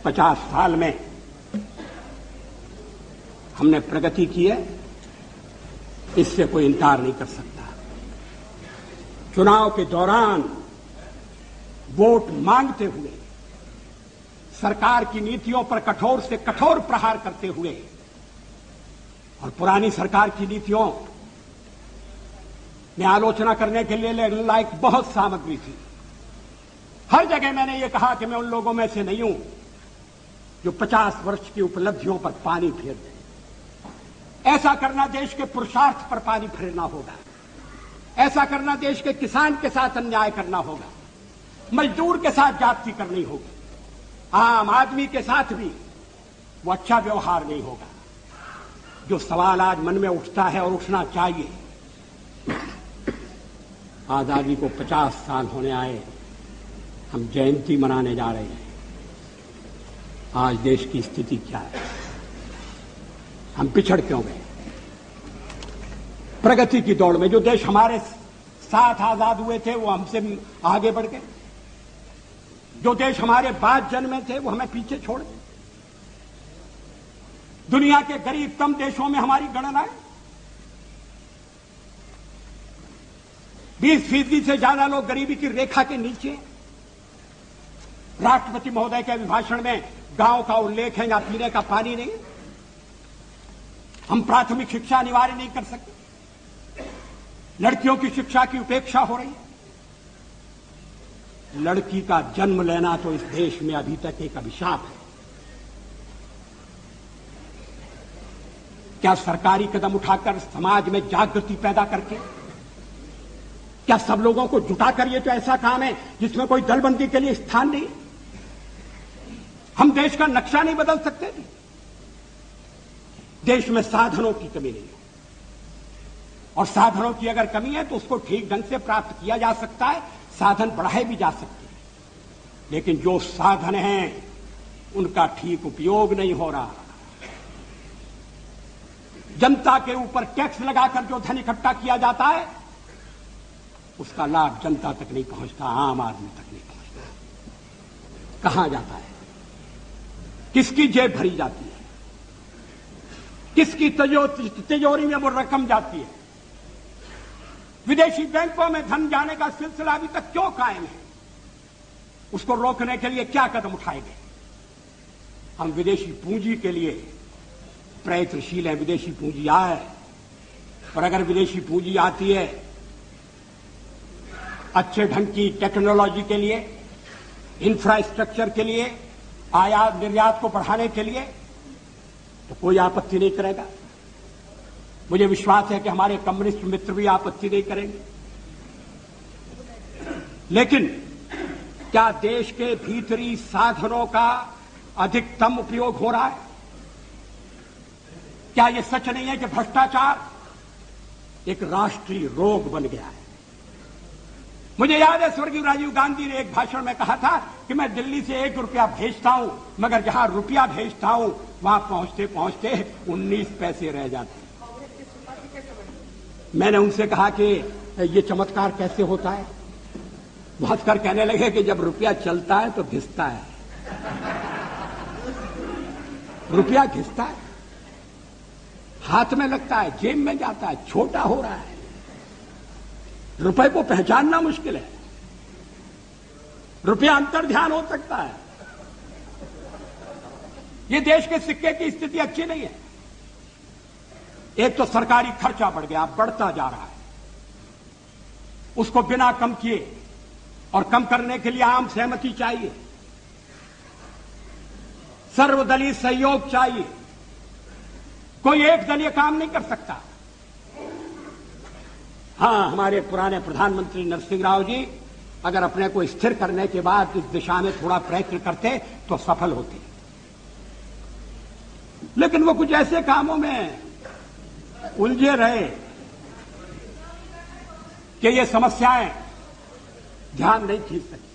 50 साल में हमने प्रगति की है, इससे कोई इनकार नहीं कर सकता। चुनाव के दौरान वोट मांगते हुए, सरकार की नीतियों पर कठोर से कठोर प्रहार करते हुए, और पुरानी सरकार की नीतियों में आलोचना करने के लिए लायक बहुत सामग्री थी। हर जगह मैंने ये कहा कि मैं उन लोगों में से नहीं हूं जो 50 वर्ष की उपलब्धियों पर पानी फेर दे। ऐसा करना देश के पुरुषार्थ पर पानी फेरना होगा। ऐसा करना देश के किसान के साथ अन्याय करना होगा, मजदूर के साथ जाति करनी होगी, आम आदमी के साथ भी वो अच्छा व्यवहार नहीं होगा। जो सवाल आज मन में उठता है और उठना चाहिए, आजादी को 50 साल होने आए, हम जयंती मनाने जा रहे हैं। आज देश की स्थिति क्या है? हम पिछड़ क्यों गए? प्रगति की दौड़ में जो देश हमारे साथ आजाद हुए थे वो हमसे आगे बढ़ गए, जो देश हमारे बाद जन्मे थे वो हमें पीछे छोड़ गए। दुनिया के गरीबतम देशों में हमारी गणना है। 20% से ज्यादा लोग गरीबी की रेखा के नीचे। राष्ट्रपति महोदय के अभिभाषण में गांव का उल्लेख है, या पीने का पानी नहीं। हम प्राथमिक शिक्षा अनिवार्य नहीं कर सकते। लड़कियों की शिक्षा की उपेक्षा हो रही है। लड़की का जन्म लेना तो इस देश में अभी तक एक अभिशाप है। क्या सरकारी कदम उठाकर समाज में जागृति पैदा करके, क्या सब लोगों को जुटाकर, ये तो ऐसा काम है जिसमें कोई दलबंदी के लिए स्थान नहीं। हम देश का नक्शा नहीं बदल सकते। देश में साधनों की कमी नहीं है, और साधनों की अगर कमी है तो उसको ठीक ढंग से प्राप्त किया जा सकता है, साधन बढ़ाए भी जा सकते हैं। लेकिन जो साधन हैं उनका ठीक उपयोग नहीं हो रहा। जनता के ऊपर टैक्स लगाकर जो धन इकट्ठा किया जाता है उसका लाभ जनता तक नहीं पहुंचता, आम आदमी तक नहीं पहुंचता। कहां जाता है? किसकी जेब भरी जाती है? किसकी तिजोरी में वो रकम जाती है? विदेशी बैंकों में धन जाने का सिलसिला अभी तक क्यों कायम है? उसको रोकने के लिए क्या कदम उठाए गए? हम विदेशी पूंजी के लिए प्रयत्नशील है। विदेशी पूंजी आए, और अगर विदेशी पूंजी आती है अच्छे ढंग की टेक्नोलॉजी के लिए, इंफ्रास्ट्रक्चर के लिए, आयात निर्यात को बढ़ाने के लिए, तो कोई आपत्ति नहीं करेगा। मुझे विश्वास है कि हमारे कम्युनिस्ट मित्र भी आपत्ति नहीं करेंगे। लेकिन क्या देश के भीतरी साधनों का अधिकतम उपयोग हो रहा है? क्या यह सच नहीं है कि भ्रष्टाचार एक राष्ट्रीय रोग बन गया है? मुझे याद है स्वर्गीय राजीव गांधी ने एक भाषण में कहा था कि मैं दिल्ली से 1 रुपया भेजता हूं, मगर जहां रुपया भेजता हूं वहां पहुंचते पहुंचते 19 पैसे रह जाते। मैंने उनसे कहा कि ये चमत्कार कैसे होता है? वो हंसकर कहने लगे कि जब रुपया चलता है तो घिसता है। रुपया घिसता है, हाथ में लगता है, जेब में जाता है, छोटा हो रहा है। रुपए को पहचानना मुश्किल है। रुपया अंतर्ध्यान हो सकता है। ये देश के सिक्के की स्थिति अच्छी नहीं है। एक तो सरकारी खर्चा बढ़ गया, बढ़ता जा रहा है। उसको बिना कम किए, और कम करने के लिए आम सहमति चाहिए, सर्वदलीय सहयोग चाहिए। कोई एक दलीय काम नहीं कर सकता। हां, हमारे पुराने प्रधानमंत्री नरसिंह राव जी अगर अपने को स्थिर करने के बाद इस दिशा में थोड़ा प्रयत्न करते तो सफल होते, लेकिन वो कुछ ऐसे कामों में उलझे रहे कि ये समस्याएं ध्यान नहीं खींच सकती।